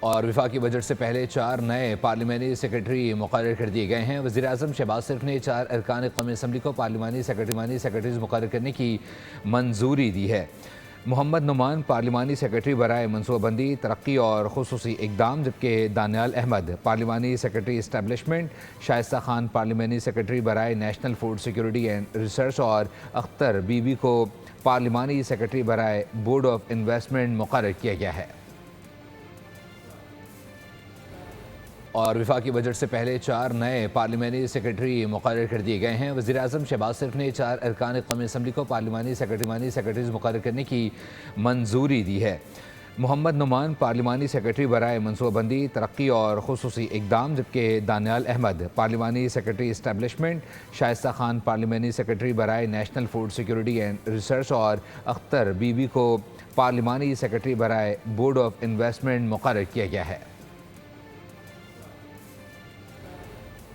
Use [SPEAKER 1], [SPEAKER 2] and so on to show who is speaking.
[SPEAKER 1] اور وفاقی بجٹ سے پہلے 4 نئے پارلیمانی سیکرٹری مقرر کر دیے گئے ہیں۔ وزیراعظم شہباز شریف نے 4 ارکان قومی اسمبلی کو پارلیمانی سیکرٹریز مقرر کرنے کی منظوری دی ہے۔ محمد نعمان پارلیمانی سیکرٹری برائے منصوبہ بندی، ترقی اور خصوصی اقدام، جبکہ دانیال احمد پارلیمانی سیکرٹری اسٹیبلشمنٹ، شائستہ خان پارلیمانی سیکرٹری برائے national food security and research اور اختر بی بی کو پارلیمانی سیکرٹری برائے بورڈ آف انویسٹمنٹ مقرر کیا گیا ہے۔ اور وفاقی بجٹ سے پہلے 4 نئے پارلیمانی سیکرٹری مقرر کر دیے گئے ہیں۔ وزیراعظم شہباز شریف نے 4 ارکان قومی اسمبلی کو پارلیمانی سیکرٹریز مقرر کرنے کی منظوری دی ہے۔ محمد نعمان پارلیمانی سیکرٹری برائے منصوبہ بندی، ترقی اور خصوصی اقدام، جبکہ دانیال احمد پارلیمانی سیکرٹری اسٹیبلشمنٹ، شائستہ خان پارلیمانی سیکرٹری برائے national food security and research اور اختر بی بی کو پارلیمانی سیکرٹری برائے بورڈ آف انویسٹمنٹ مقرر کیا گیا ہے۔